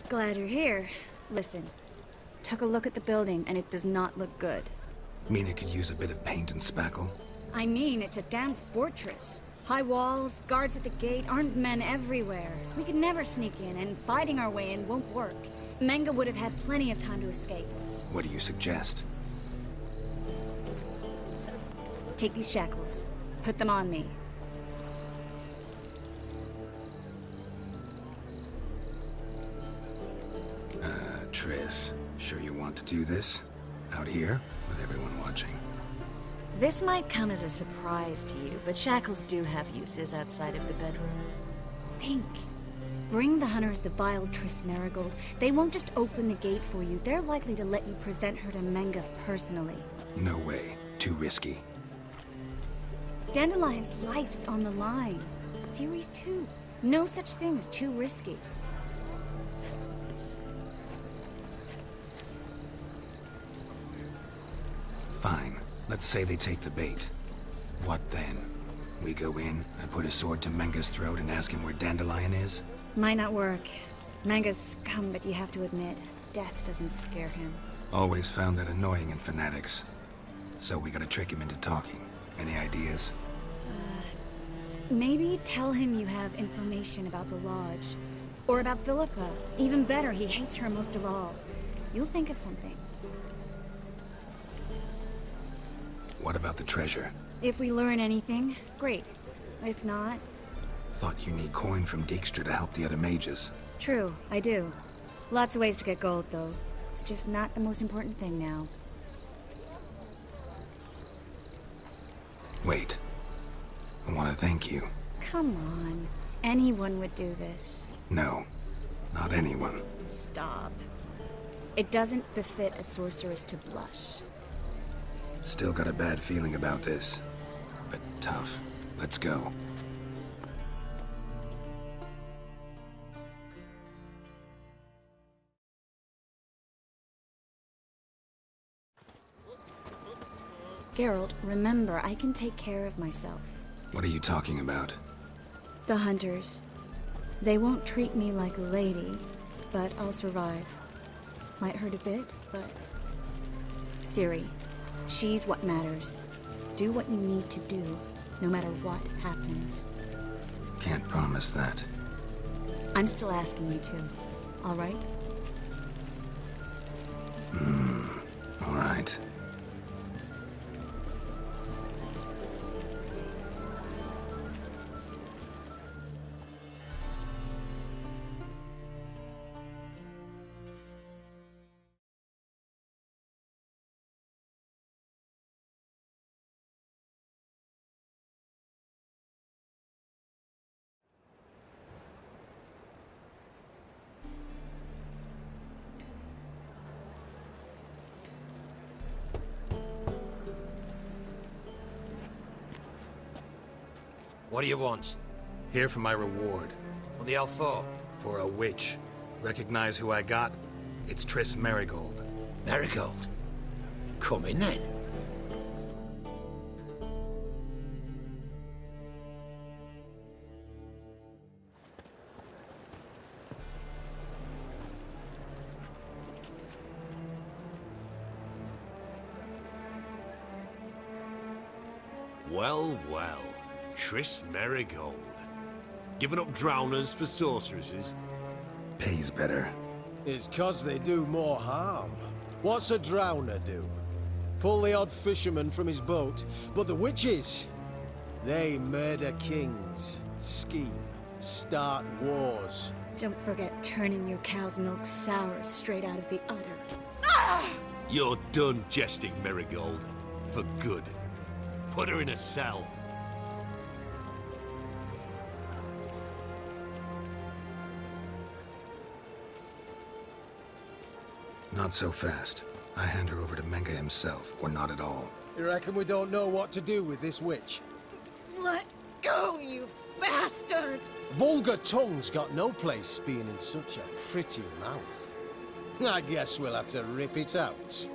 Glad you're here. Listen, took a look at the building and it does not look good. Mean it could use a bit of paint and spackle? I mean, it's a damn fortress. High walls, guards at the gate, armed men everywhere. We could never sneak in, and fighting our way in won't work. Menge would have had plenty of time to escape. What do you suggest? Take these shackles. Put them on me. Triss, sure you want to do this? Out here, with everyone watching? This might come as a surprise to you, but shackles do have uses outside of the bedroom. Think. Bring the hunters the vile Triss Marigold. They won't just open the gate for you. They're likely to let you present her to Menge personally. No way. Too risky. Dandelion's life's on the line. Series 2. No such thing as too risky. Fine. Let's say they take the bait. What then? We go in, I put a sword to Menge's throat and ask him where Dandelion is? Might not work. Menge's scum, but you have to admit, death doesn't scare him. Always found that annoying in fanatics. So we gotta trick him into talking. Any ideas? Maybe tell him you have information about the Lodge. Or about Philippa. Even better, he hates her most of all. You'll think of something. What about the treasure? If we learn anything, great. If not... Thought you need coin from Dijkstra to help the other mages. True, I do. Lots of ways to get gold, though. It's just not the most important thing now. Wait. I want to thank you. Come on. Anyone would do this. No. Not anyone. Stop. It doesn't befit a sorceress to blush. Still got a bad feeling about this. But tough. Let's go. Geralt, remember, I can take care of myself. What are you talking about? The hunters. They won't treat me like a lady, but I'll survive. Might hurt a bit, but... Ciri, she's what matters. Do what you need to do, no matter what happens. Can't promise that. I'm still asking you to, all right? All right. What do you want? Here for my reward. On the Alfor? For a witch. Recognize who I got? It's Triss Marigold. Marigold? Come in then. Well, well. Triss Marigold. Giving up drowners for sorceresses? Pays better. It's 'cause they do more harm. What's a drowner do? Pull the odd fisherman from his boat, but the witches, they murder kings, scheme, start wars. Don't forget turning your cow's milk sour straight out of the udder. Ah! You're done jesting, Marigold. For good. Put her in a cell. Not so fast. I hand her over to Menge himself, or not at all. You reckon we don't know what to do with this witch? Let go, you bastard! Vulgar tongue's got no place being in such a pretty mouth. I guess we'll have to rip it out.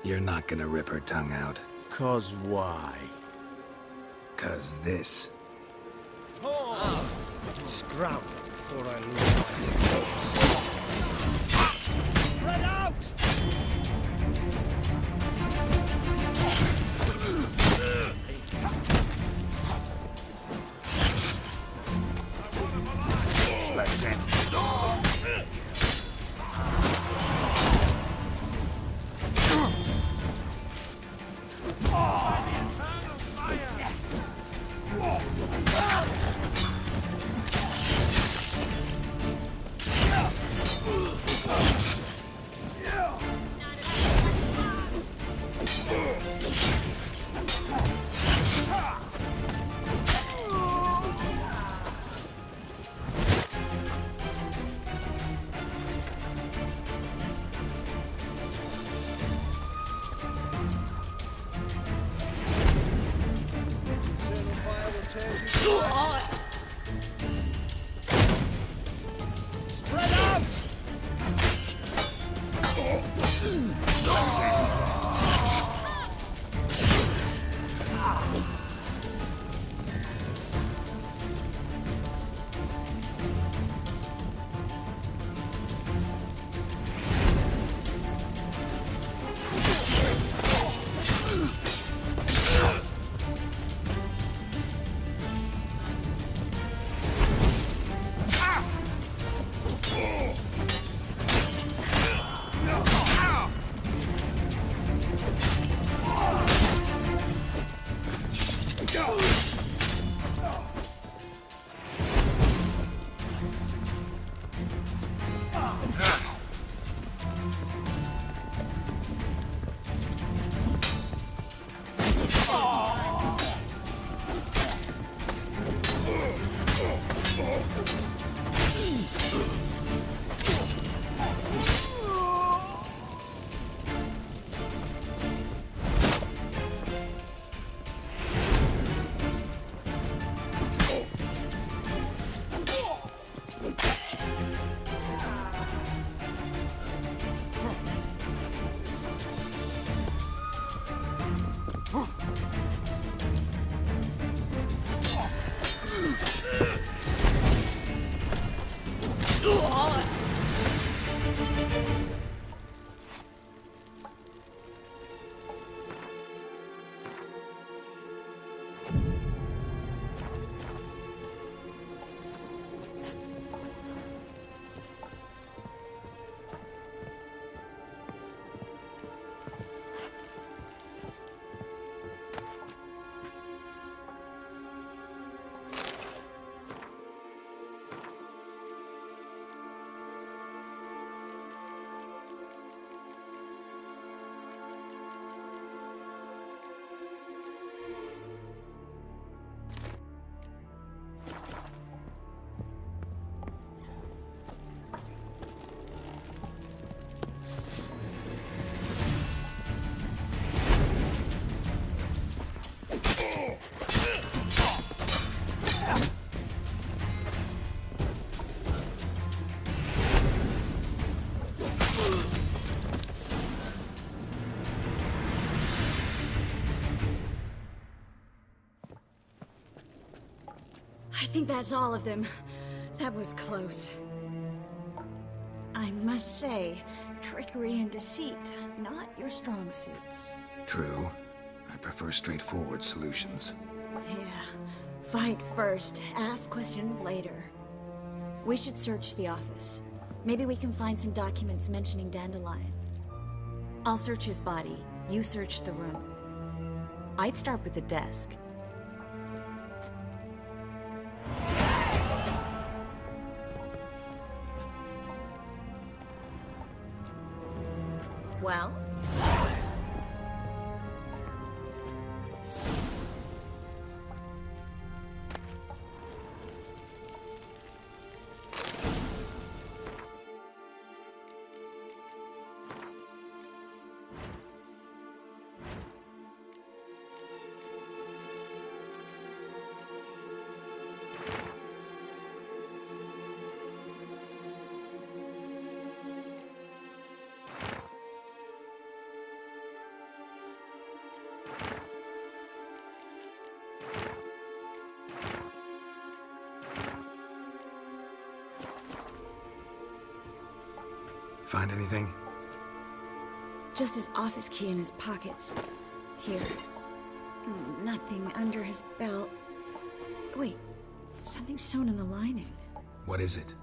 You're not gonna rip her tongue out. 'Cause why? 'Cause this. Scram before I lose. Spread out! Let's end. Spread out! I think that's all of them. That was close. I must say, trickery and deceit, not your strong suits. True. I prefer straightforward solutions. Yeah. Fight first, ask questions later. We should search the office. Maybe we can find some documents mentioning Dandelion. I'll search his body, you search the room. I'd start with the desk. Well? Find anything? Just his office key in his pockets. Here. Nothing under his belt. Wait, something sewn in the lining. What is it?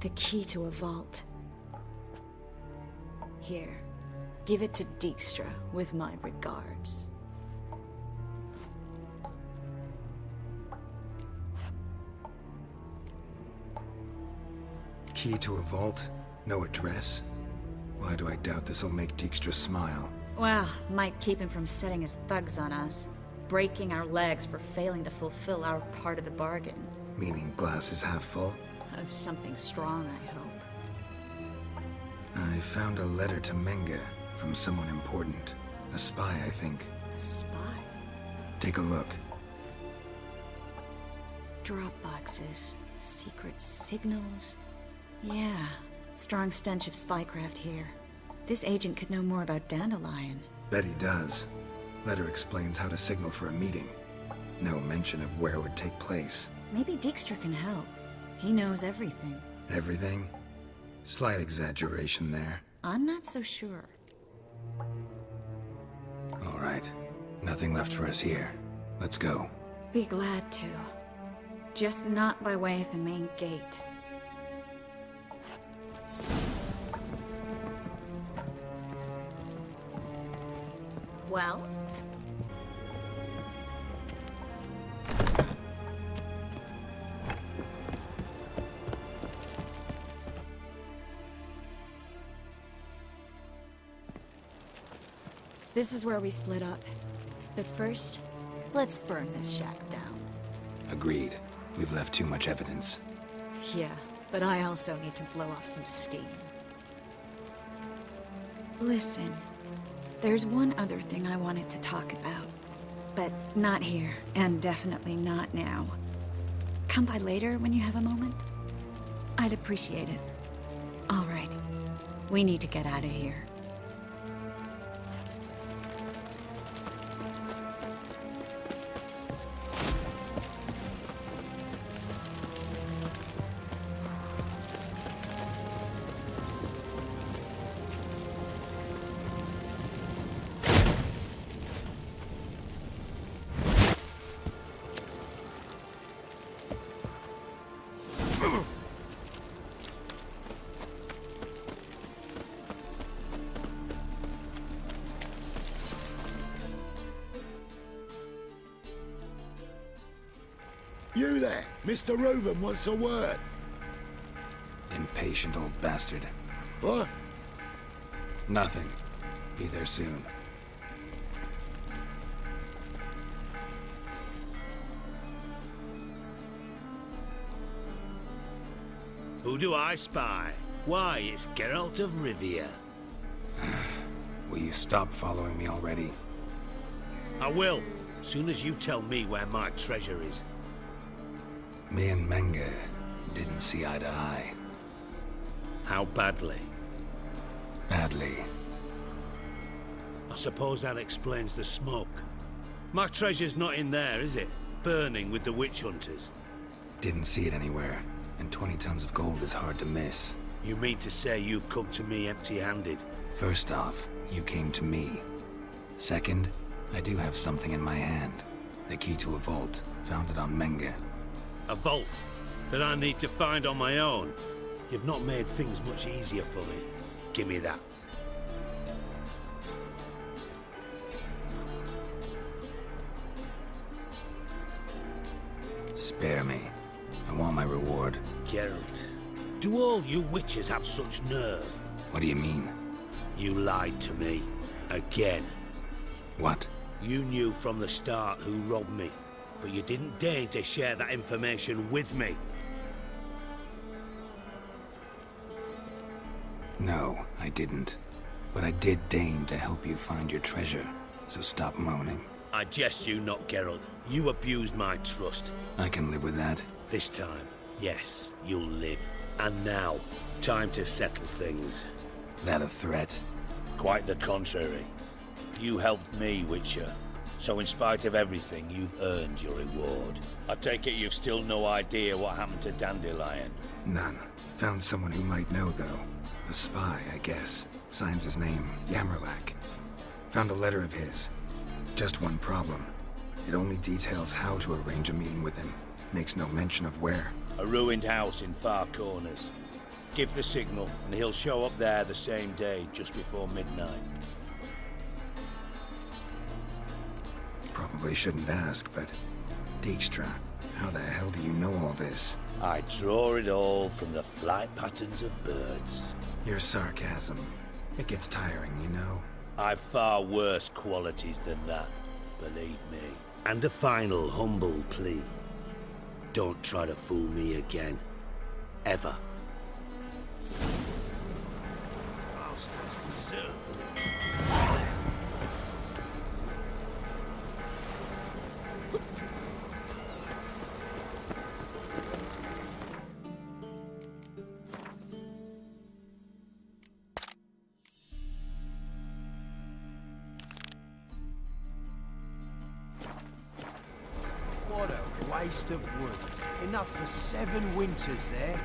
The key to a vault. Here. Give it to Dijkstra with my regards. Key to a vault? No address? Why do I doubt this'll make Dijkstra smile? Well, might keep him from setting his thugs on us. Breaking our legs for failing to fulfill our part of the bargain. Meaning glass is half full? Of something strong, I hope. I found a letter to Menge from someone important. A spy, I think. A spy? Take a look. Drop boxes. Secret signals. Yeah. Strong stench of spycraft here. This agent could know more about Dandelion. Bet he does. Letter explains how to signal for a meeting. No mention of where it would take place. Maybe Dijkstra can help. He knows everything. Everything? Slight exaggeration there. I'm not so sure. All right. Nothing left for us here. Let's go. Be glad to. Just not by way of the main gate. Well? This is where we split up. But first, let's burn this shack down. Agreed. We've left too much evidence. Yeah, but I also need to blow off some steam. Listen, there's one other thing I wanted to talk about. But not here, and definitely not now. Come by later when you have a moment? I'd appreciate it. All right, we need to get out of here. You there, Mr. Roven wants a word. Impatient old bastard. What? Nothing. Be there soon. Who do I spy? Why, it's Geralt of Rivia. Will you stop following me already? I will, soon as you tell me where my treasure is. Me and Menge didn't see eye to eye. How badly? Badly. I suppose that explains the smoke. My treasure's not in there, is it? Burning with the witch hunters. Didn't see it anywhere, and 20 tons of gold is hard to miss. You mean to say you've come to me empty-handed? First off, you came to me. Second, I do have something in my hand. The key to a vault, founded on Menge. A vault that I need to find on my own. You've not made things much easier for me. Give me that. Spare me. I want my reward. Geralt, do all you witches have such nerve? What do you mean? You lied to me. Again. What? You knew from the start who robbed me, but you didn't deign to share that information with me. No, I didn't. But I did deign to help you find your treasure, so stop moaning. I jest you not, Geralt. You abused my trust. I can live with that. This time, yes, you'll live. And now, time to settle things. That a threat? Quite the contrary. You helped me, Witcher. So in spite of everything, you've earned your reward. I take it you've still no idea what happened to Dandelion. None. Found someone he might know, though. A spy, I guess. Signs his name, Yammerlak. Found a letter of his. Just one problem. It only details how to arrange a meeting with him. Makes no mention of where. A ruined house in Far Corners. Give the signal, and he'll show up there the same day, just before midnight. Probably shouldn't ask, but... Dijkstra, how the hell do you know all this? I draw it all from the flight patterns of birds. Your sarcasm. It gets tiring, you know? I've far worse qualities than that, believe me. And a final humble plea. Don't try to fool me again. Ever. Bastards deserve it. What a waste of wood. Enough for 7 winters there.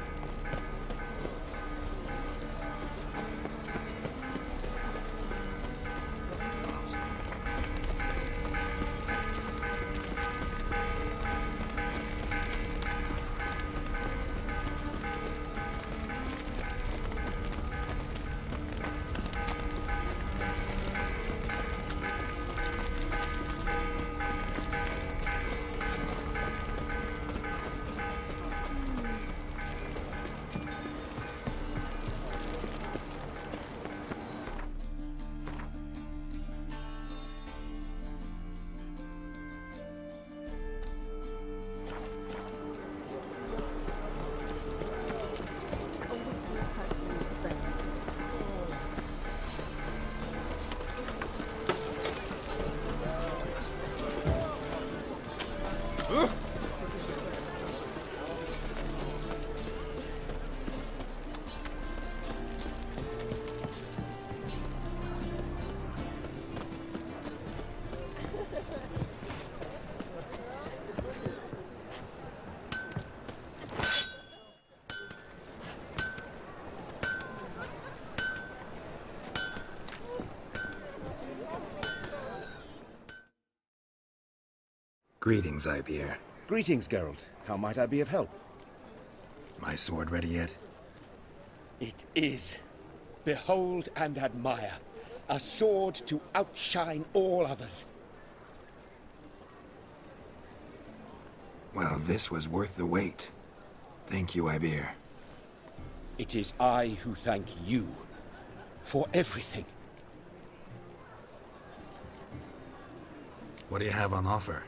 Greetings, Ibeer. Greetings, Geralt. How might I be of help? My sword ready yet? It is. Behold and admire. A sword to outshine all others. Well, this was worth the wait. Thank you, Ibeer. It is I who thank you for everything. What do you have on offer?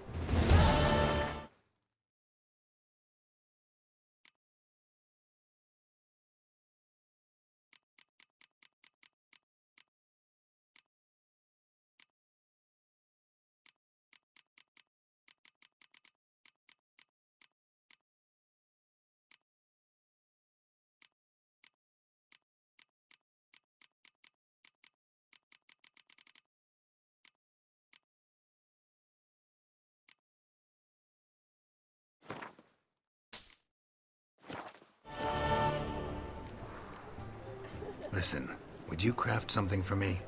Listen, would you craft something for me?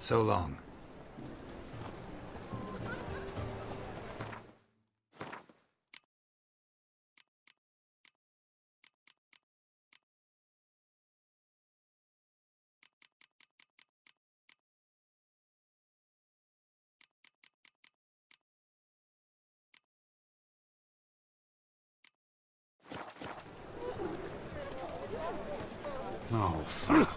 So long. Oh, fuck.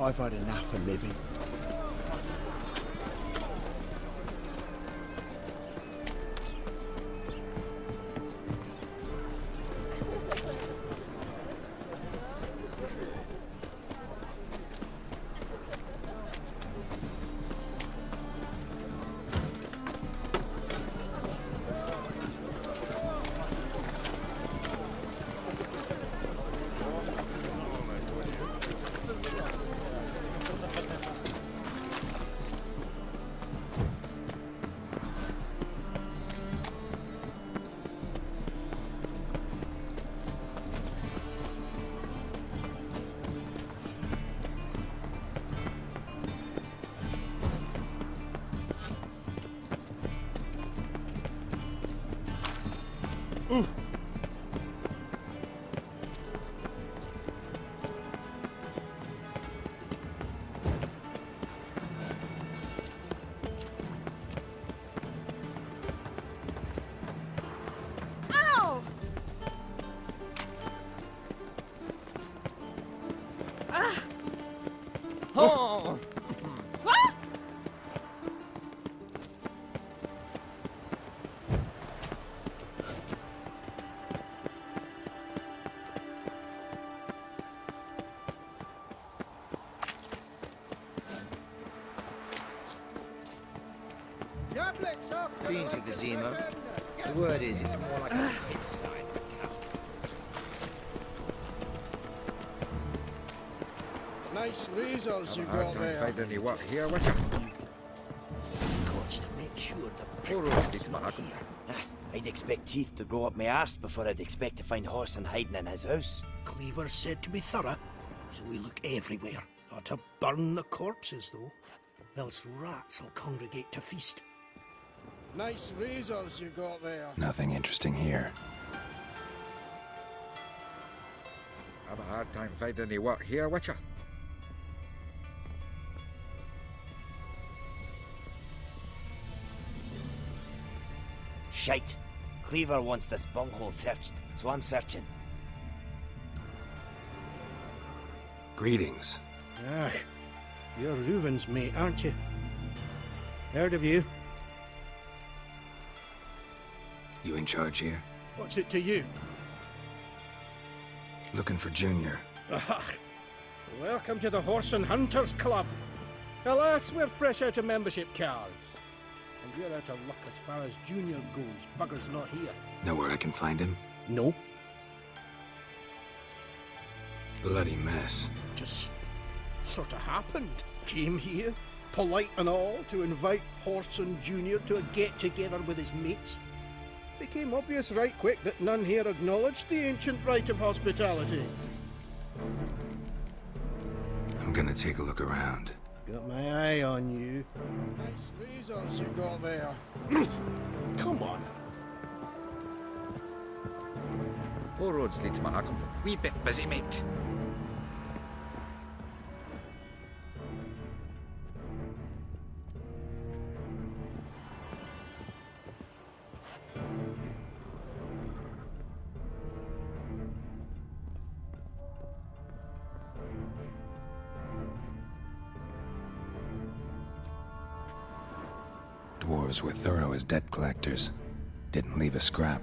I've had enough of living. Oh! Been to the Zima. The word is it's more like a pigsty. Nice razors you got there. Find any work here, would you? Got to make sure the Four roads lead to Mahakam. I'd expect teeth to grow up my arse before I'd expect to find Horson hiding in his house. Cleaver's said to be thorough, so we look everywhere. Not to burn the corpses, though, else rats will congregate to feast. Nice razors you got there. Nothing interesting here. Have a hard time finding any work here, would you? Shite. Cleaver wants this bunghole searched, so I'm searching. Greetings. Ah, you're Reuven's mate, aren't you? Heard of you. You in charge here? What's it to you? Looking for Junior. Ah, welcome to the Horse and Hunters Club. Alas, we're fresh out of membership cards. And we're out of luck as far as Junior goes. Bugger's not here. Know where I can find him? No. Bloody mess. Just sort of happened. Came here, polite and all, to invite Horson Junior to a get-together with his mates. Became obvious right quick that none here acknowledged the ancient rite of hospitality. I'm gonna take a look around. Got my eye on you. Nice razors you got there. Come on. Four roads lead to Mahakam. Wee bit busy, mate. Dwarves were thorough as debt collectors. Didn't leave a scrap.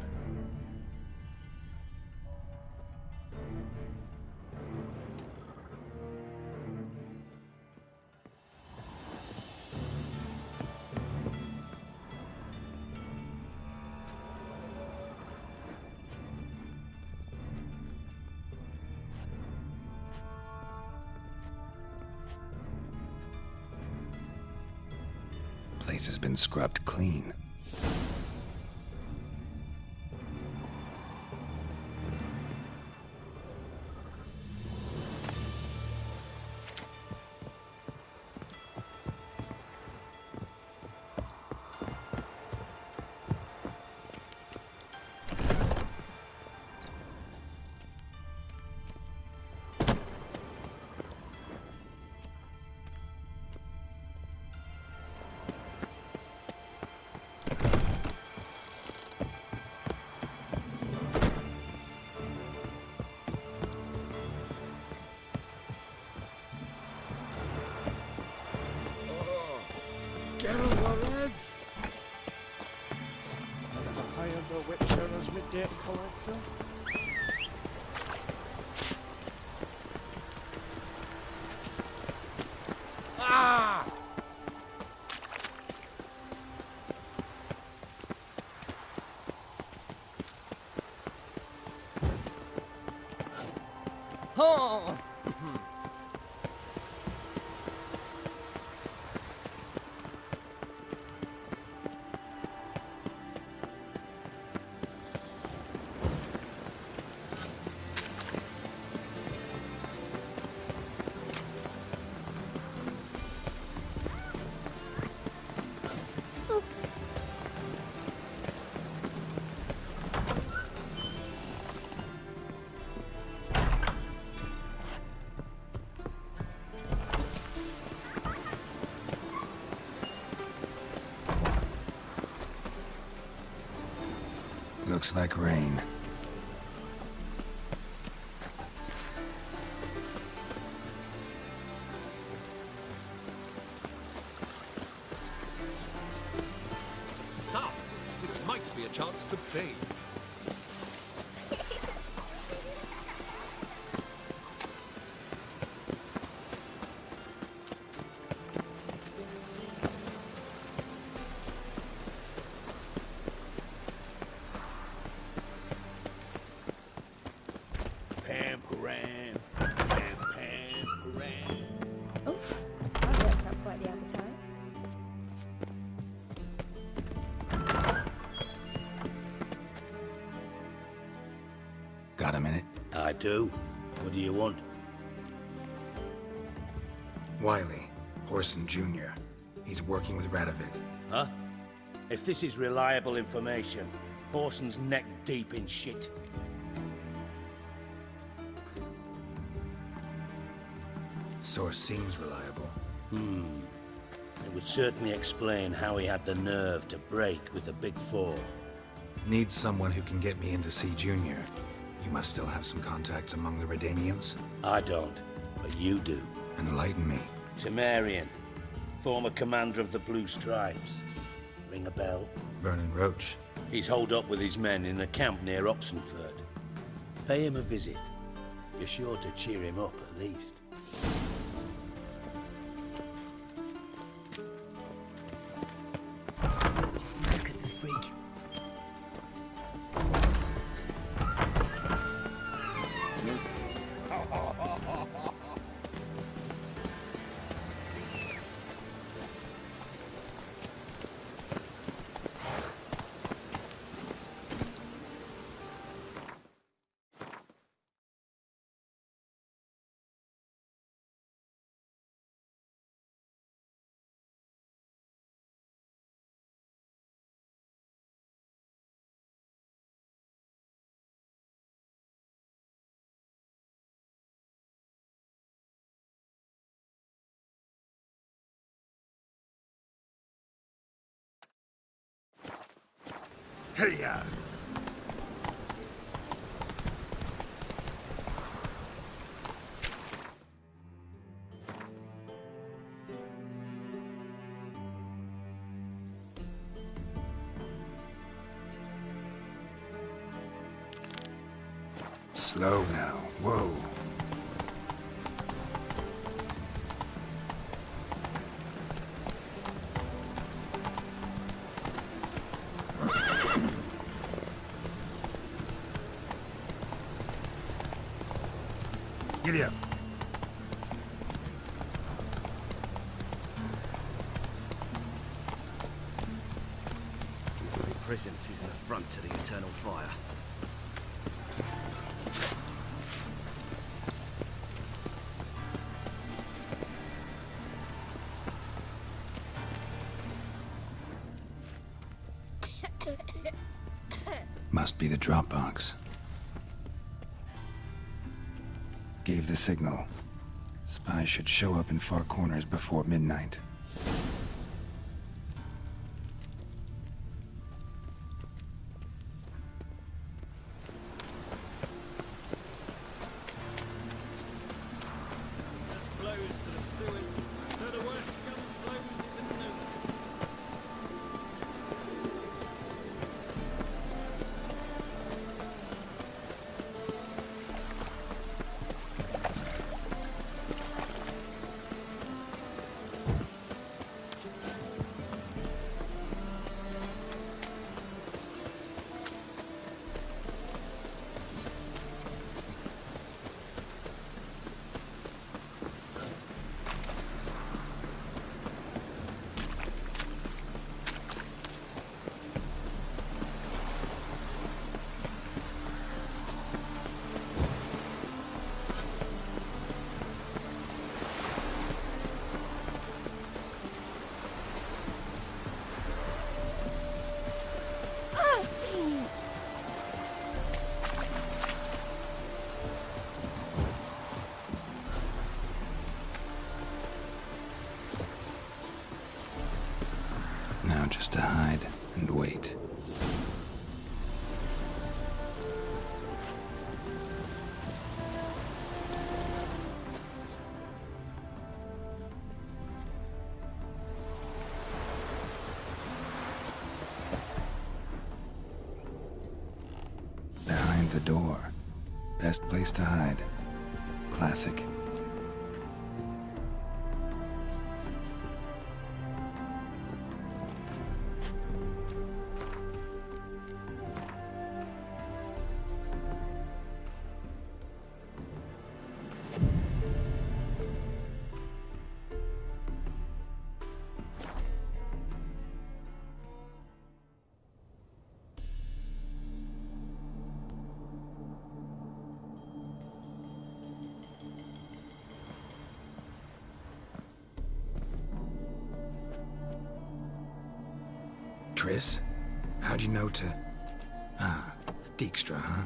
place has been scrubbed clean. Debt collector. Ah! Oh! Looks like rain. So, this might be a chance to bathe. Got a minute? I do. What do you want? Wiley, Horson Jr. He's working with Radovid. Huh? If this is reliable information, Horson's neck deep in shit. Source seems reliable. It would certainly explain how he had the nerve to break with the Big Four. Need someone who can get me into C Jr. You must still have some contacts among the Redanians? I don't, but you do. Enlighten me. Temerian, former commander of the Blue Stripes. Ring a bell? Vernon Roach. He's holed up with his men in a camp near Oxenford. Pay him a visit. You're sure to cheer him up, at least. Just look at the freak. Hey-ya! Slow now. Whoa. Giddy up. presence is an affront to the eternal fire. Must be the drop box. Gave the signal. Spies should show up in far corners before midnight. Now just to hide and wait. Behind the door. Best place to hide. Classic. Triss? How'd you know to... Ah, Dijkstra, huh?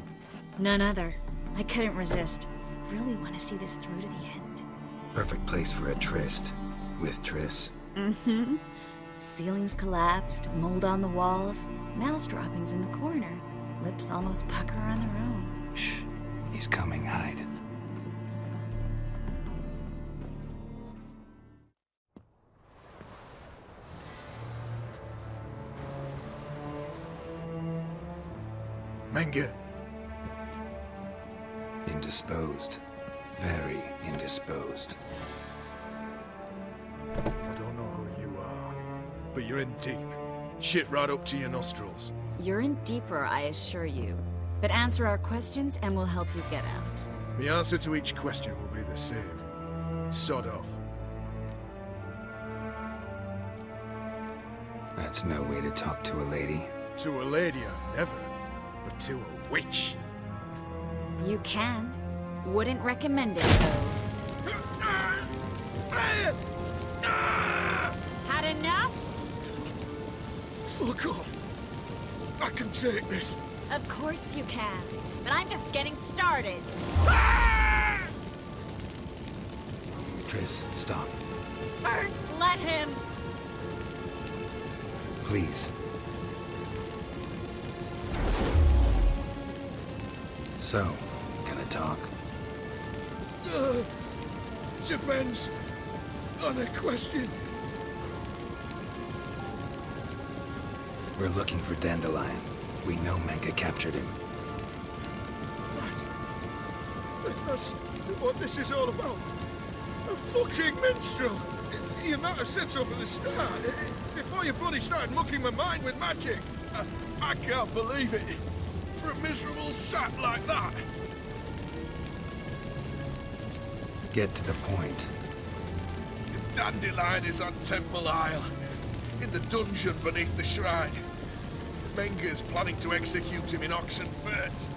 None other. I couldn't resist. Really want to see this through to the end. Perfect place for a tryst. With Triss. Mm-hmm. Ceilings collapsed, mold on the walls, mouse droppings in the corner. Lips almost pucker on their own. Shh. He's coming. Hide. Menge. Indisposed. Very indisposed. I don't know who you are, but you're in deep. Shit right up to your nostrils. You're in deeper, I assure you. But answer our questions and we'll help you get out. The answer to each question will be the same. Sod off. That's no way to talk to a lady. To a lady, I never. But to a witch. You can. Wouldn't recommend it, though. Had enough? Fuck off. I can take this. Of course you can. But I'm just getting started. Triss, stop. First, let him. Please. So, gonna talk? Depends on a question. We're looking for Dandelion. We know Menka captured him. That's what this is all about. A fucking minstrel. You might have said so from the start. Before you bloody started mucking my mind with magic. I can't believe it. For a miserable sap like that. Get to the point. Dandelion is on Temple Isle, in the dungeon beneath the shrine. Menger's planning to execute him in Oxenfurt.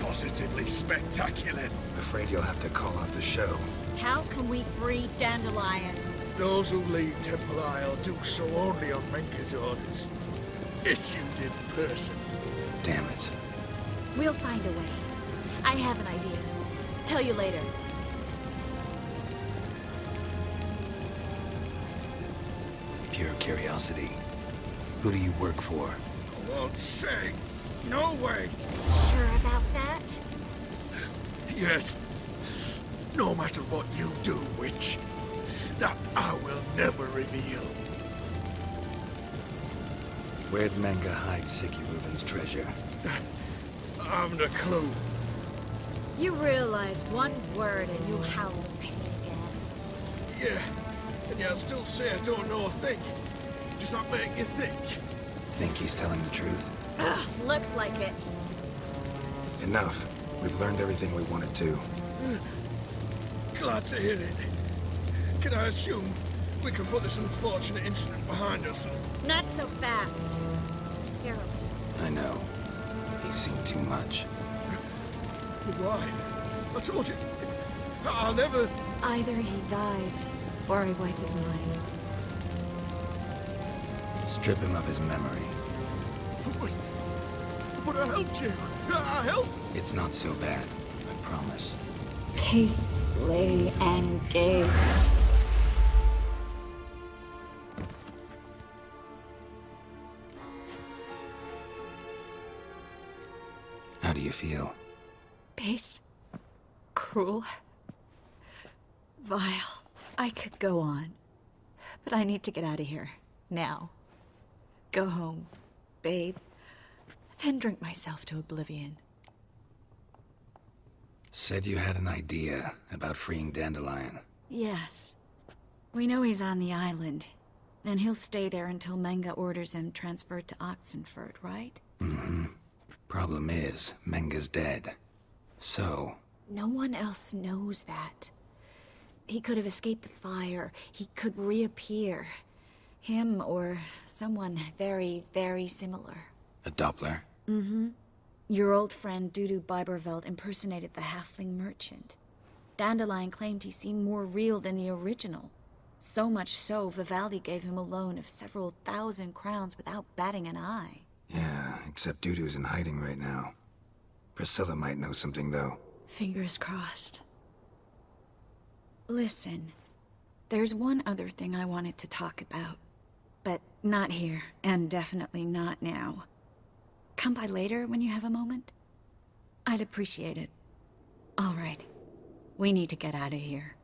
Positively spectacular. Afraid you'll have to call off the show. How can we free Dandelion? Those who leave Temple Isle do so only on Menger's orders. Issued in person. Damn it. We'll find a way. I have an idea. Tell you later. Pure curiosity. Who do you work for? I won't say. No way. Sure about that? Yes. No matter what you do, witch. That I will never reveal. Where'd Menger hide Sicky Reuben's treasure? I haven't a clue. You realize one word and you'll howl in pain again. Yeah. And yet I'll still say I don't know a thing. Does that make you think? Think he's telling the truth? Ugh, looks like it. Enough. We've learned everything we wanted to. Glad to hear it. Can I assume we can put this unfortunate incident behind us? Not so fast. Harold. I know. He's seen too much. But why? I told you. I'll never... Either he dies, or I wipe his mind. Strip him of his memory. But I helped you. I helped. It's not so bad. I promise. Case, lay, and gay. How do you feel? Base. Cruel. Vile. I could go on. But I need to get out of here. Now. Go home. Bathe. Then drink myself to oblivion. Said you had an idea about freeing Dandelion. Yes. We know he's on the island. And he'll stay there until Menger orders him transferred to Oxenfurt, right? Mm-hmm. Problem is, Menger's dead. So... No one else knows that. He could have escaped the fire. He could reappear. Him or someone very, very similar. A Doppler? Mm-hmm. Your old friend Dudu Biberveld impersonated the halfling merchant. Dandelion claimed he seemed more real than the original. So much so, Vivaldi gave him a loan of several thousand crowns without batting an eye. Yeah, except Dudu's in hiding right now. Priscilla might know something, though. Fingers crossed. Listen, there's one other thing I wanted to talk about. But not here, and definitely not now. Come by later when you have a moment? I'd appreciate it. All right. We need to get out of here.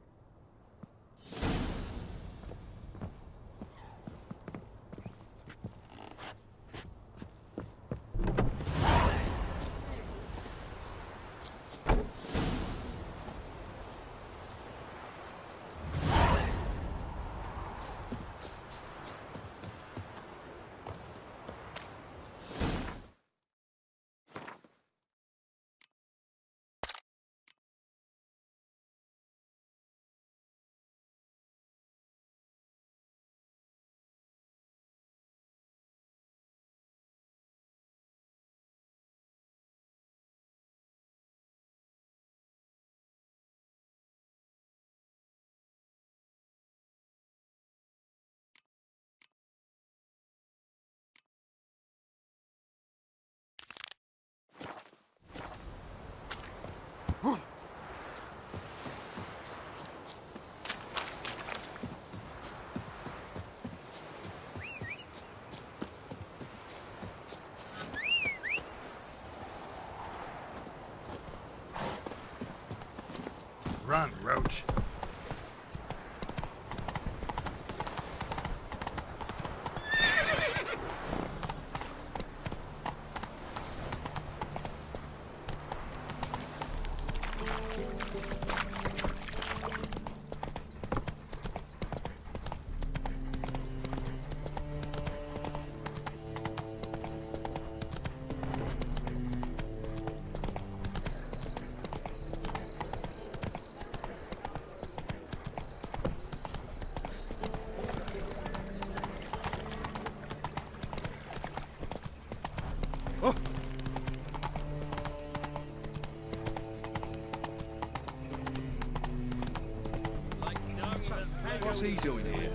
Run, Roach. What's he doing here?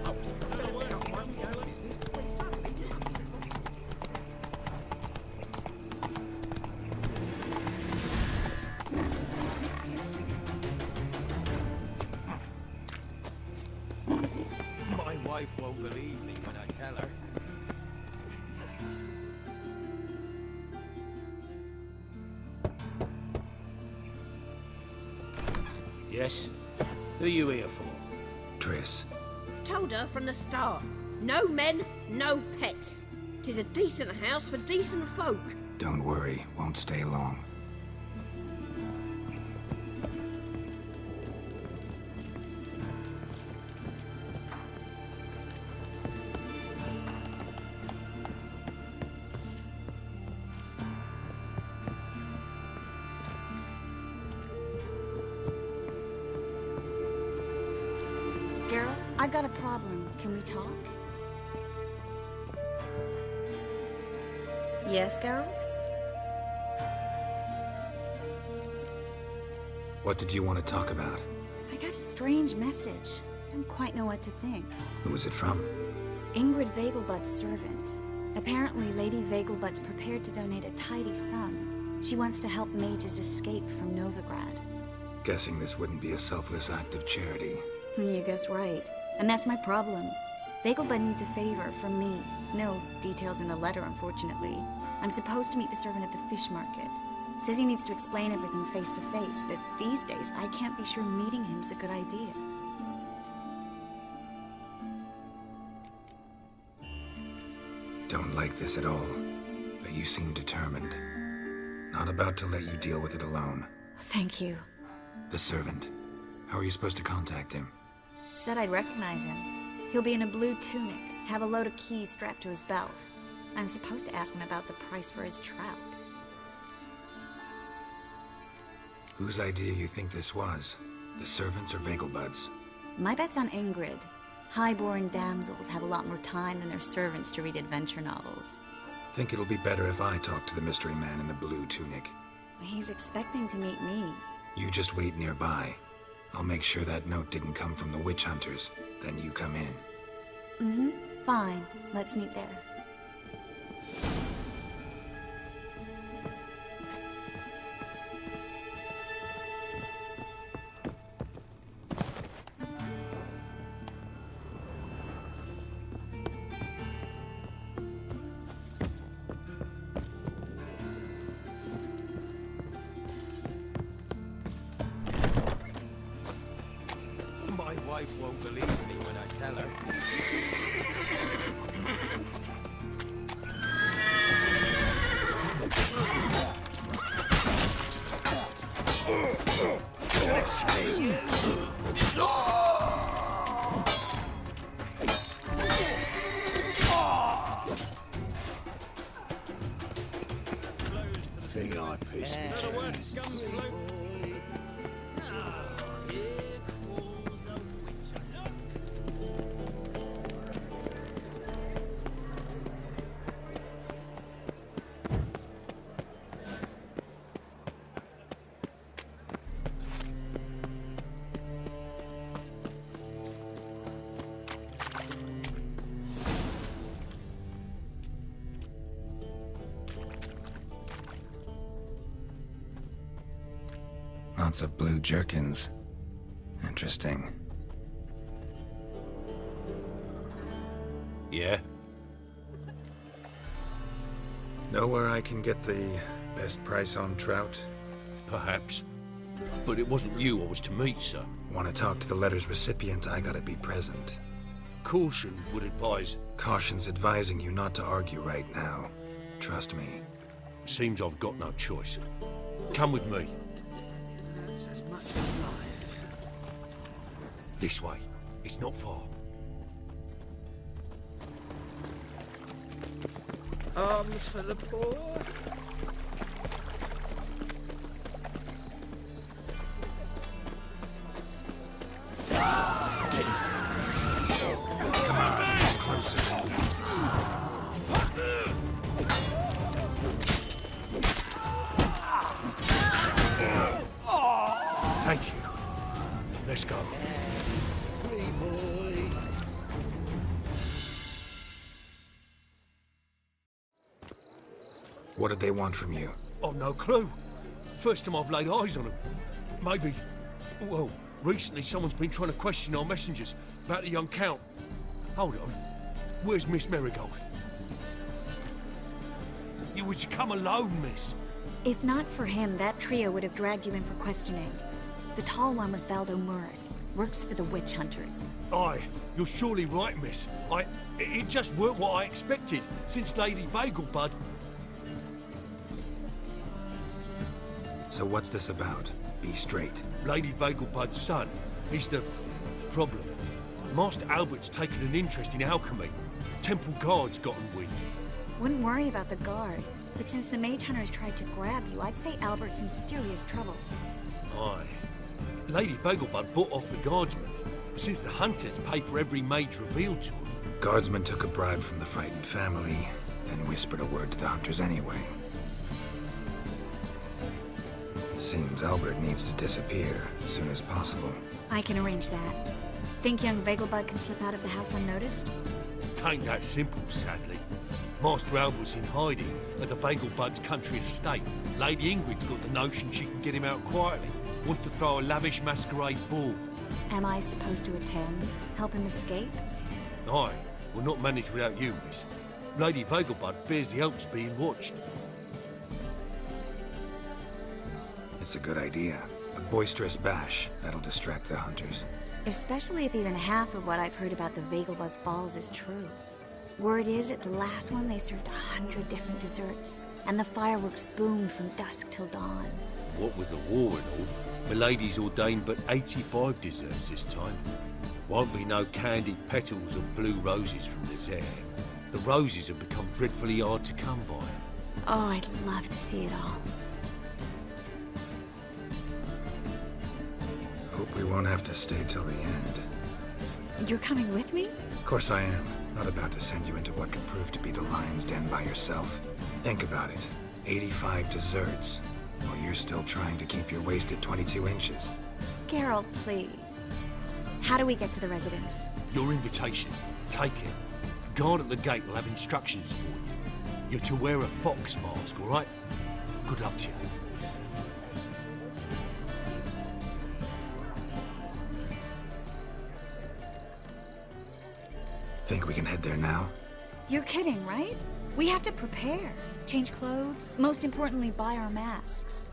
My wife won't believe me when I tell her. Yes? Who are you here for? Triss. Told her from the start. No men, no pets. 'Tis a decent house for decent folk. Don't worry, won't stay long. Geralt, I got a problem. Can we talk? Yes, Geralt? What did you want to talk about? I got a strange message. I don't quite know what to think. Who was it from? Ingrid Vegelbud's servant. Apparently, Lady Vegelbud's prepared to donate a tidy sum. She wants to help mages escape from Novigrad. Guessing this wouldn't be a selfless act of charity. You guess right. And that's my problem. Vegelbud needs a favor from me. No details in the letter, unfortunately. I'm supposed to meet the servant at the fish market. Says he needs to explain everything face to face, but these days I can't be sure meeting him's a good idea. Don't like this at all, but you seem determined. Not about to let you deal with it alone. Thank you. The servant. How are you supposed to contact him? Said I'd recognize him. He'll be in a blue tunic, have a load of keys strapped to his belt. I'm supposed to ask him about the price for his trout. Whose idea you think this was? The servants or Vegelbud's? My bet's on Ingrid. High-born damsels have a lot more time than their servants to read adventure novels. Think it'll be better if I talk to the mystery man in the blue tunic. He's expecting to meet me. You just wait nearby. I'll make sure that note didn't come from the witch hunters. Then you come in. Mm-hmm. Fine. Let's meet there. My wife won't believe me when I tell her. Thing I pissed me. Lots of blue jerkins. Interesting. Yeah? Know where I can get the best price on trout? Perhaps. But it wasn't you I was to meet, sir. Want to talk to the letter's recipient, I gotta be present. Caution would advise... Caution's advising you not to argue right now. Trust me. Seems I've got no choice. Come with me. This way. It's not far. Arms for the poor. Come on, closer. Thank you. Let's go. Hey, boy. What did they want from you? I've no clue. First time I've laid eyes on them. Maybe... Well, recently someone's been trying to question our messengers about the young Count. Hold on. Where's Miss Marigold? You was to come alone, miss. If not for him, that trio would have dragged you in for questioning. The tall one was Valdo Murris, works for the witch hunters. Aye, you're surely right, miss. It just weren't what I expected, since Lady Vagelbud... So what's this about? Be straight. Lady Vagelbud's son, he's the problem. Master Albert's taken an interest in alchemy. Temple guards gotten wind. Wouldn't worry about the guard, but since the mage hunters tried to grab you, I'd say Albert's in serious trouble. Aye. Lady Vagelbud bought off the guardsmen, since the hunters pay for every mage revealed to them. Guardsmen took a bribe from the frightened family, then whispered a word to the hunters anyway. Seems Albert needs to disappear as soon as possible. I can arrange that. Think young Vagelbud can slip out of the house unnoticed? Tain't that simple, sadly. Master Albert's in hiding at the Vagelbud's country estate. Lady Ingrid's got the notion she can get him out quietly. Wants to throw a lavish masquerade ball. Am I supposed to attend? Help him escape? Aye, we'll not manage without you, miss. Lady Vagelbud fears the Alps being watched. It's a good idea. A boisterous bash, that'll distract the hunters. Especially if even half of what I've heard about the Vagelbud's balls is true. Word is, at the last one they served 100 different desserts, and the fireworks boomed from dusk till dawn. What with the war and all, the ladies ordained but 85 desserts this time. Won't be no candied petals or blue roses from the Zaire. The roses have become dreadfully hard to come by. Oh, I'd love to see it all. Hope we won't have to stay till the end. You're coming with me? Of course I am. Not about to send you into what could prove to be the lion's den by yourself. Think about it. 85 desserts, while you're still trying to keep your waist at 22 inches. Geralt, please. How do we get to the residence? Your invitation. Take it. The guard at the gate will have instructions for you. You're to wear a fox mask, all right? Good luck to you. Think we can head there now? You're kidding, right? We have to prepare. Change clothes, most importantly, buy our masks.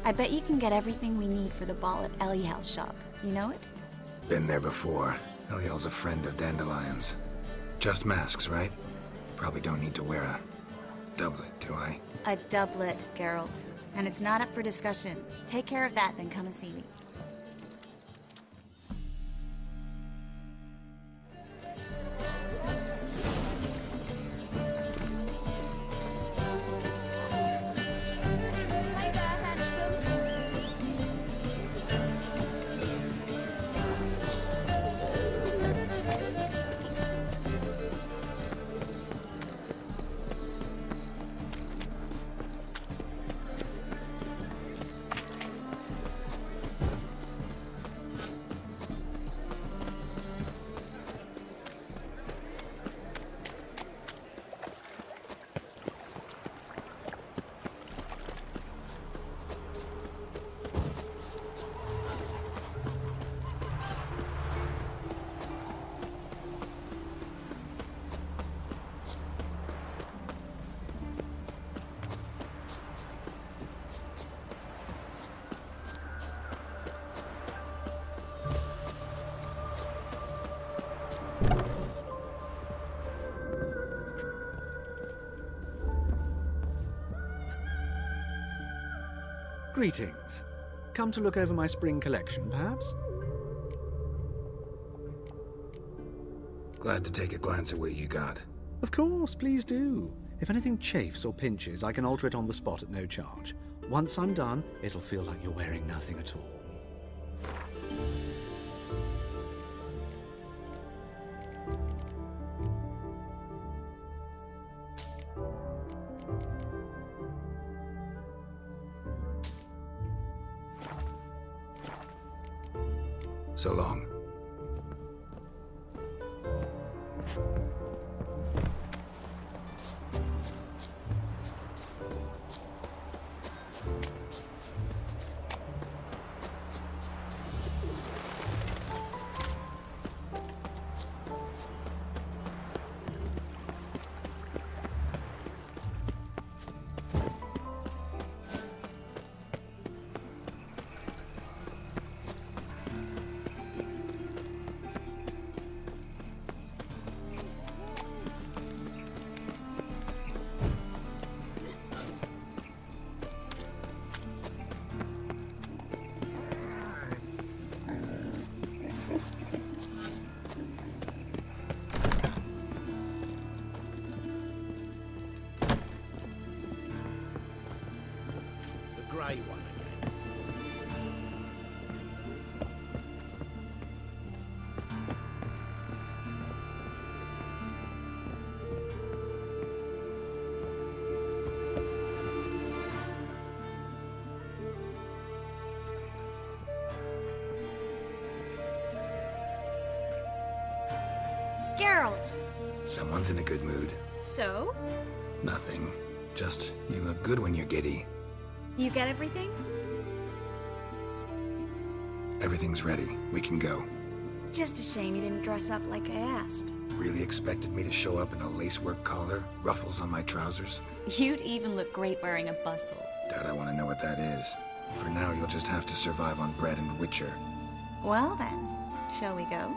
I bet you can get everything we need for the ball at Eliel's shop. You know it? Been there before. Eliel's a friend of Dandelion's. Just masks, right? Probably don't need to wear a doublet, do I? A doublet, Geralt. And it's not up for discussion. Take care of that, then come and see me. Greetings. Come to look over my spring collection, perhaps? Glad to take a glance at what you got. Of course, please do. If anything chafes or pinches, I can alter it on the spot at no charge. Once I'm done, it'll feel like you're wearing nothing at all. So long. Grey one again. Geralt! Someone's in a good mood. So? Nothing. Just, you look good when you're giddy. You get everything? Everything's ready. We can go. Just a shame you didn't dress up like I asked. Really expected me to show up in a lacework collar, ruffles on my trousers? You'd even look great wearing a bustle. Doubt I want to know what that is. For now, you'll just have to survive on bread and Witcher. Well then, shall we go?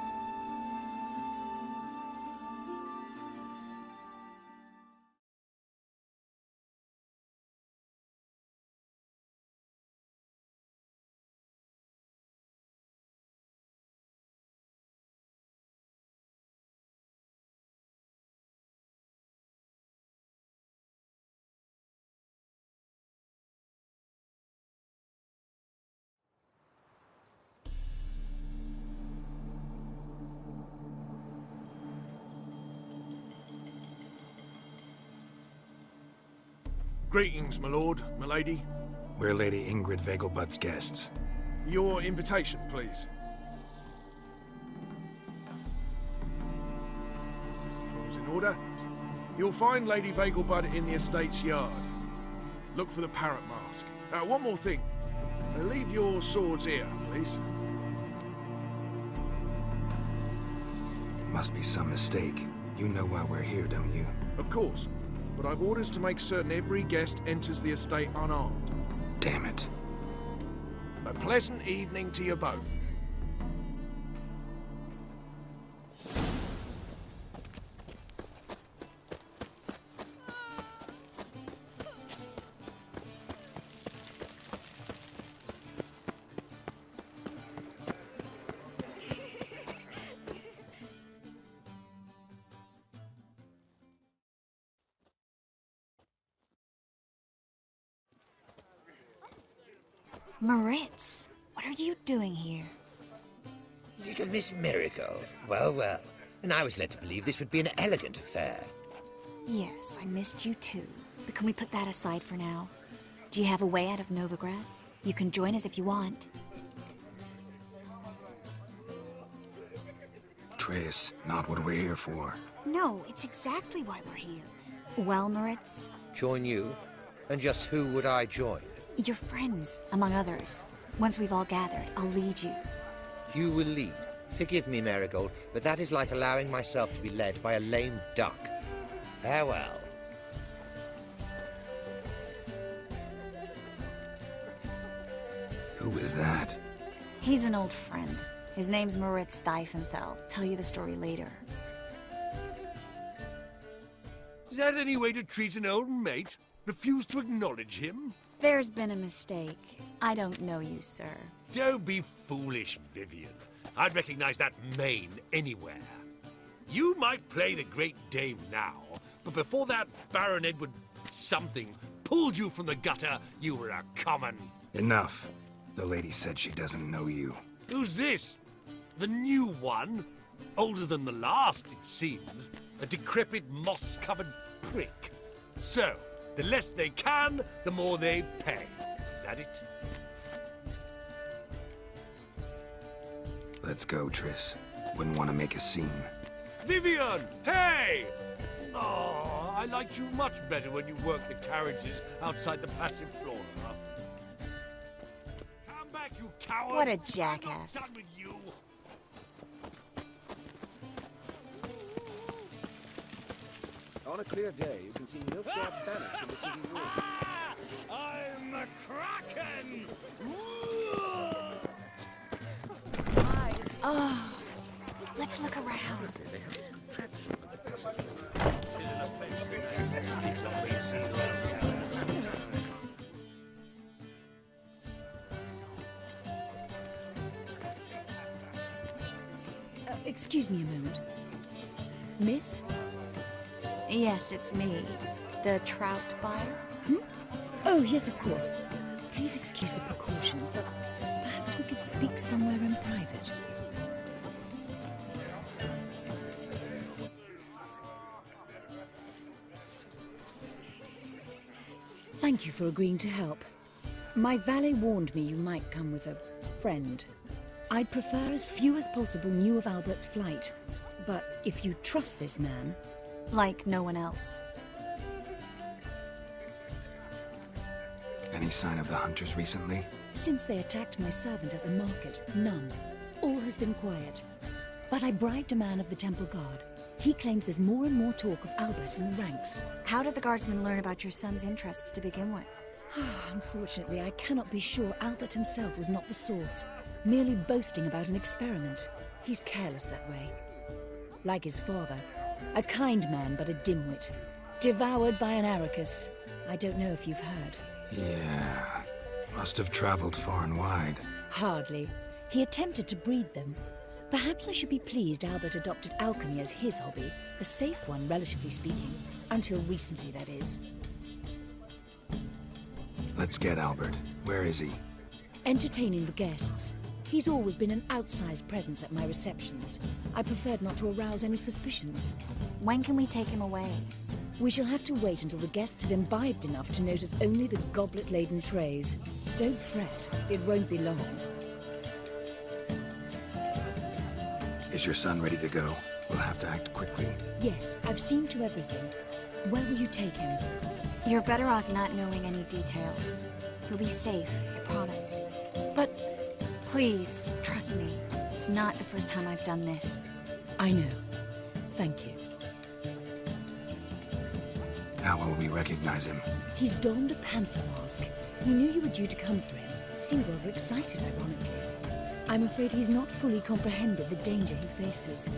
Greetings, my lord, my lady. We're Lady Ingrid Vegelbud's guests. Your invitation, please. All's in order. You'll find Lady Vegelbud in the estate's yard. Look for the parrot mask. One more thing. Leave your swords here, please. Must be some mistake. You know why we're here, don't you? Of course. But I've orders to make certain every guest enters the estate unarmed. Damn it. A pleasant evening to you both. Moritz, what are you doing here? Little Miss Miracle. Well, well. And I was led to believe this would be an elegant affair. Yes, I missed you too. But can we put that aside for now? Do you have a way out of Novigrad? You can join us if you want. Triss, not what we're here for. No, it's exactly why we're here. Well, Moritz? Join you? And just who would I join? Your friends, among others. Once we've all gathered, I'll lead you. You will lead. Forgive me, Marigold, but that is like allowing myself to be led by a lame duck. Farewell. Who is that? He's an old friend. His name's Moritz Diefenthal. Tell you the story later. Is that any way to treat an old mate? Refuse to acknowledge him? There's been a mistake. I don't know you, sir. Don't be foolish, Vivian. I'd recognize that mane anywhere. You might play the Great Dame now, but before that Baron Edward something pulled you from the gutter, you were a common... Enough. The lady said she doesn't know you. Who's this? The new one? Older than the last, it seems. A decrepit, moss-covered prick. So, the less they can, the more they pay. Is that it? Let's go, Triss. Wouldn't want to make a scene. Vivian! Hey! Oh, I liked you much better when you worked the carriages outside the passive flora. Come back, you coward! What a jackass. I'm not done with you. On a clear day, you can see Nilfgaard's banners from the city walls. I'm the Kraken! Oh, let's look around. They have this contraption with the passive Excuse me a moment. Miss? Yes, it's me. The trout buyer? Oh, yes, of course. Please excuse the precautions, but perhaps we could speak somewhere in private. Thank you for agreeing to help. My valet warned me you might come with a friend. I'd prefer as few as possible knew of Albert's flight. But if you trust this man... Like no one else. Any sign of the hunters recently? Since they attacked my servant at the market, none. All has been quiet. But I bribed a man of the Temple Guard. He claims there's more and more talk of Albert in the ranks. How did the guardsmen learn about your son's interests to begin with? Unfortunately, I cannot be sure Albert himself was not the source, merely boasting about an experiment. He's careless that way. Like his father. A kind man, but a dimwit. Devoured by an Arrakis. I don't know if you've heard. Yeah. Must have traveled far and wide. Hardly. He attempted to breed them. Perhaps I should be pleased Albert adopted alchemy as his hobby. A safe one, relatively speaking. Until recently, that is. Let's get Albert. Where is he? Entertaining the guests. He's always been an outsized presence at my receptions. I preferred not to arouse any suspicions. When can we take him away? We shall have to wait until the guests have imbibed enough to notice only the goblet-laden trays. Don't fret, it won't be long. Is your son ready to go? We'll have to act quickly. Yes, I've seen to everything. Where will you take him? You're better off not knowing any details. He'll be safe, I promise. But... Please, trust me. It's not the first time I've done this. I know. Thank you. How will we recognize him? He's donned a panther mask. He knew you were due to come for him. Seemed rather excited, ironically. I'm afraid he's not fully comprehended the danger he faces.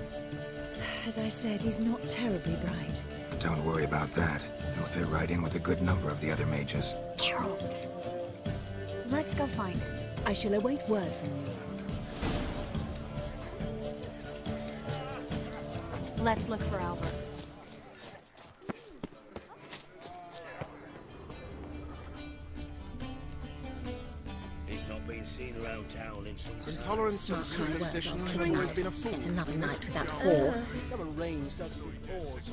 As I said, he's not terribly bright. But don't worry about that. He'll fit right in with a good number of the other mages. Geralt! Let's go find him. I shall await word from you. Let's look for Albert. He's not been seen around town in some time. Intolerance and superstition has always been a fool. It's another night without whore. Never rains, doesn't it? Pause.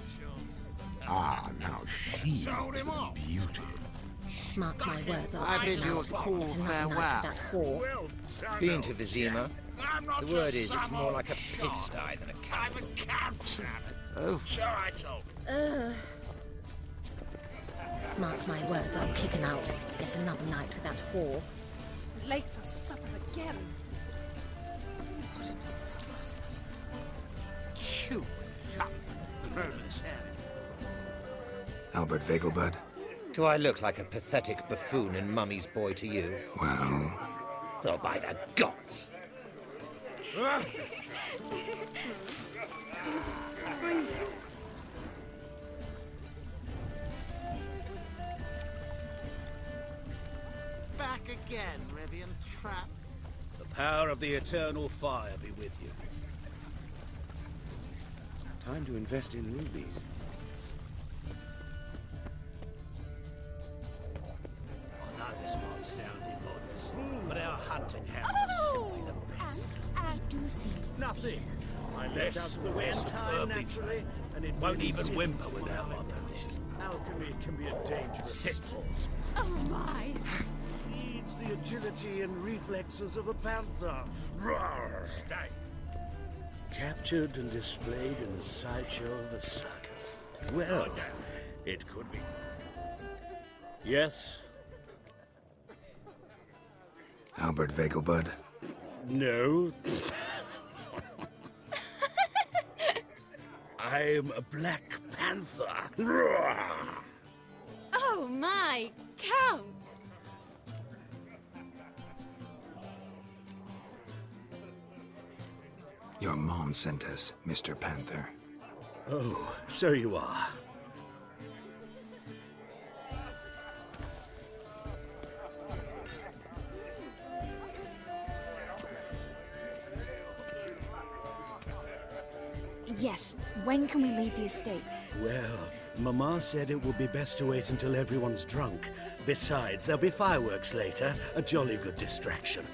Ah, now she is a beauty. Mark my words, I bid you a cool farewell. Been to Vizima? The word is, it's more like a pigsty than a cow. I'm a cat. Oh. Mark my words, I'll kick him out. Yet another night without whore. Late for supper again. What a monstrosity. Phew. Albert Vegelbud? Do I look like a pathetic buffoon and mummy's boy to you? Well... Oh, by the gods! Breathe. Back again, Rivian Trap. The power of the eternal fire be with you. Time to invest in rubies. I know this might sound immodest, but our hunting hounds are simply the best. I do seem Nothing. Unless the West naturally, and it won't even whimper without my permission. Alchemy can be a dangerous sport. Oh my! Needs the agility and reflexes of a panther. Roar! Stay. Captured and displayed in the sideshow of a circus. Well, it could be. Yes? Albert Vegelbud? No. I'm a Black Panther. Oh my, Count! Your mom sent us, Mr. Panther. Oh, so you are. Yes, when can we leave the estate? Well, Mama said it would be best to wait until everyone's drunk. Besides, there'll be fireworks later, a jolly good distraction.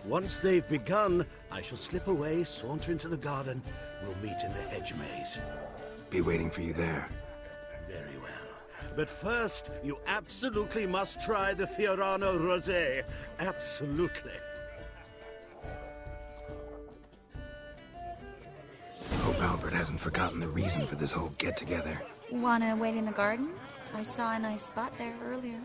Once they've begun, I shall slip away, saunter into the garden. We'll meet in the hedge maze. Be waiting for you there. Very well. But first, you absolutely must try the Fiorano Rosé. Absolutely. Hope Albert hasn't forgotten the reason for this whole get-together. Wanna wait in the garden? I saw a nice spot there earlier.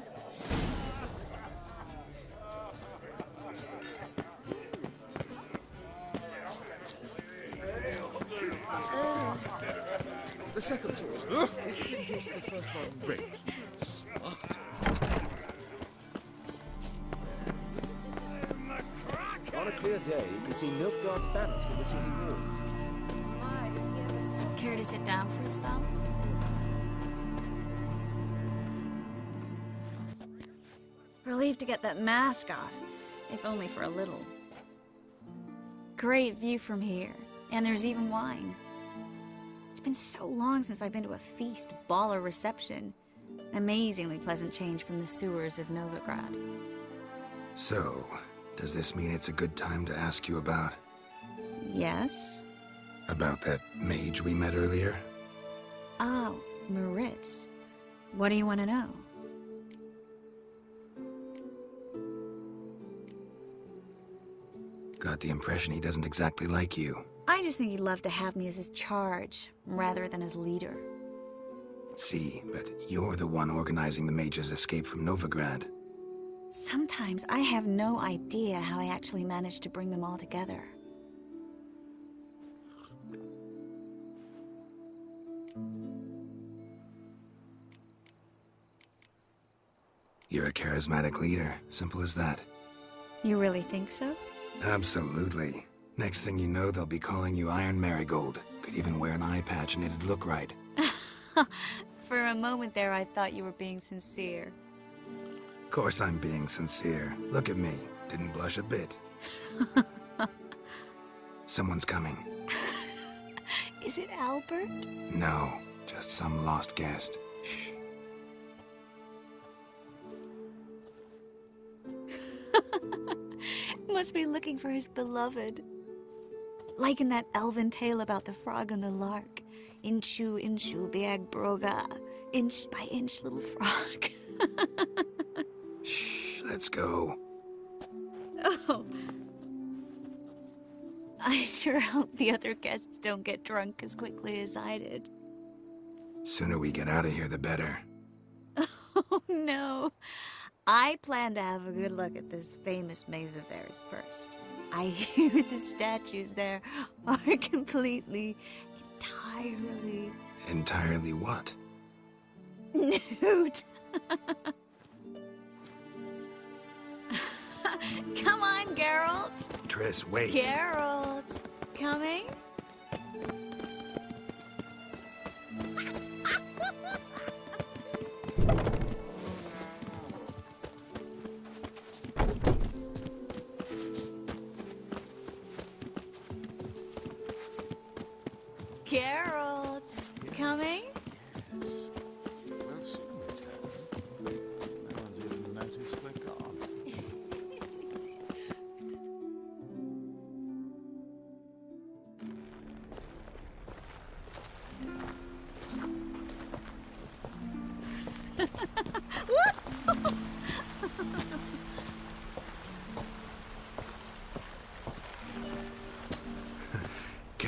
The second sword. Is it in case the first one breaks? Smart. On a clear day, you can see Nilfgaard's banners from the city walls. Care to sit down for a spell? Relieved to get that mask off, if only for a little. Great view from here, and there's even wine. It's been so long since I've been to a feast, ball, or reception. Amazingly pleasant change from the sewers of Novigrad. So, does this mean it's a good time to ask you about... Yes? About that mage we met earlier? Oh, Moritz. What do you want to know? Got the impression he doesn't exactly like you. I just think he'd love to have me as his charge, rather than as leader. See, but you're the one organizing the mage's escape from Novigrad. Sometimes I have no idea how I actually managed to bring them all together. You're a charismatic leader, simple as that. You really think so? Absolutely. Next thing you know, they'll be calling you Iron Marigold. Could even wear an eye patch and it'd look right. For a moment there, I thought you were being sincere. Of course I'm being sincere. Look at me. Didn't blush a bit. Someone's coming. Is it Albert? No, just some lost guest. Shh. Must be looking for his beloved. Like in that elven tale about the frog and the lark. Inchu, inchu, biag broga. Inch by inch, little frog. Shh, let's go. Oh. I sure hope the other guests don't get drunk as quickly as I did. Sooner we get out of here, the better. Oh, no. I plan to have a good look at this famous maze of theirs first. I hear the statues there are completely, entirely... Entirely what? Nude. Come on, Geralt. Triss, wait. Geralt. Coming? Geralt, coming? Yes. Well, soon it's happening. No one's even noticed we're gone.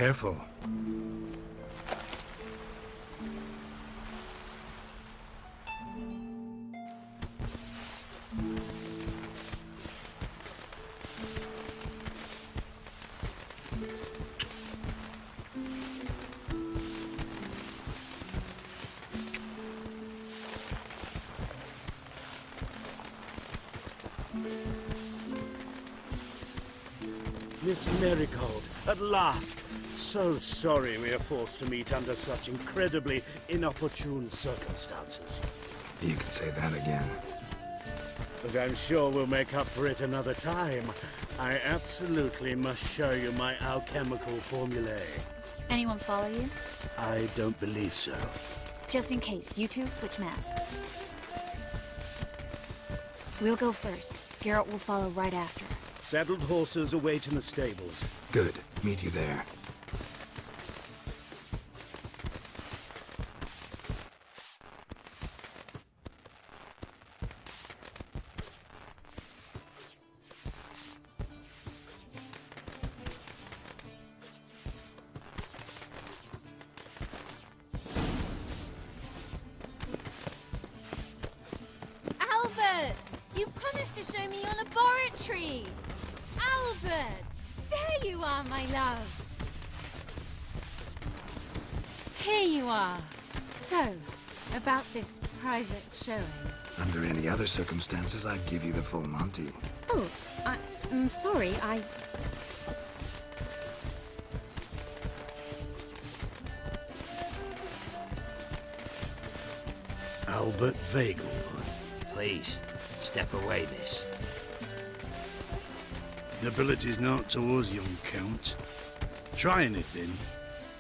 Careful. Miss Marigold, at last! So sorry we are forced to meet under such incredibly inopportune circumstances. You can say that again. But I'm sure we'll make up for it another time. I absolutely must show you my alchemical formulae. Anyone follow you? I don't believe so. Just in case, you two switch masks. We'll go first. Garrett will follow right after. Saddled horses await in the stables. Good. Meet you there. Albert! You promised to show me your laboratory! Albert! There you are, my love! Here you are. So, about this private showing. Under any other circumstances, I'd give you the full Monty. Oh, I'm sorry, Albert Vagel. Please, step away, miss. Nobility's not towards young Count. Try anything,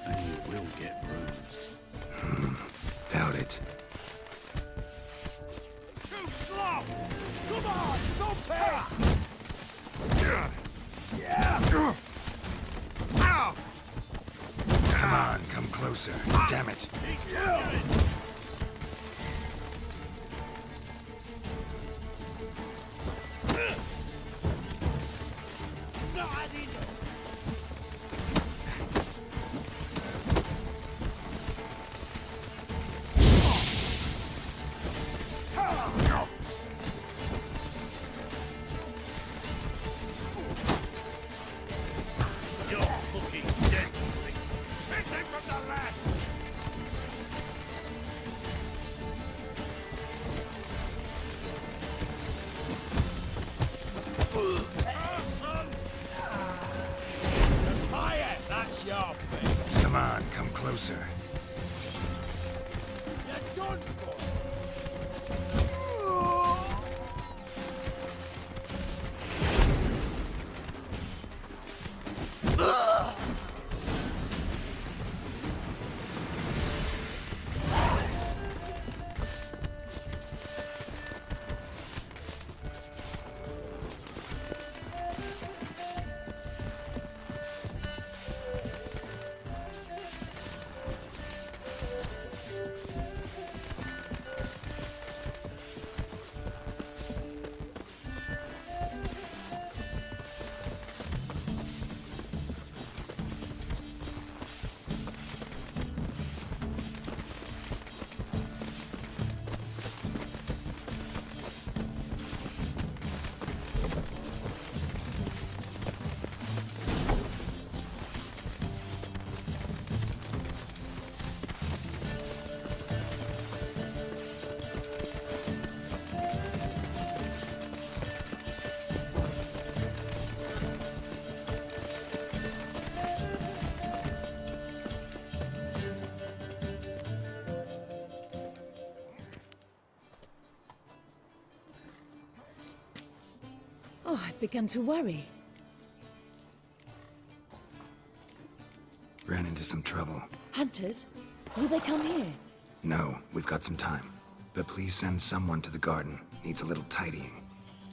and you will get bruised. Doubt it. Too slow! Come on, don't pay! Ow! Come on, come closer. Damn it. Come on, come closer. You're done for! Oh, I'd begun to worry. Ran into some trouble. Hunters? Will they come here? No, we've got some time. But please send someone to the garden. Needs a little tidying.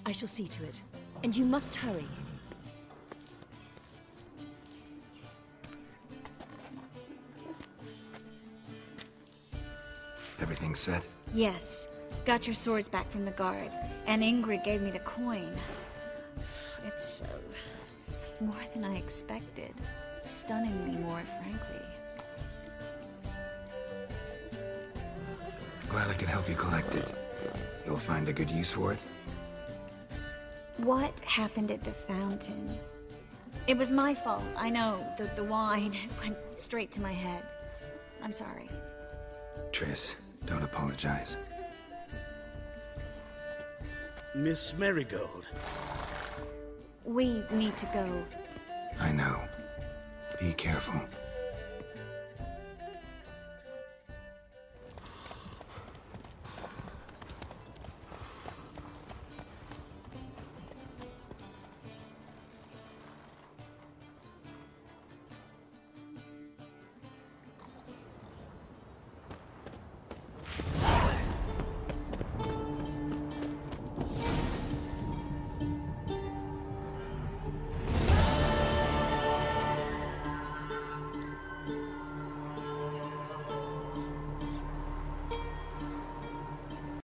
I shall see to it. And you must hurry. Everything set? Yes. Got your swords back from the guard. And Ingrid gave me the coin. It's more than I expected. Stunningly more, frankly. Glad I could help you collect it. You'll find a good use for it? What happened at the fountain? It was my fault, I know. The wine went straight to my head. I'm sorry. Triss, don't apologize. Miss Marigold. We need to go. I know. Be careful.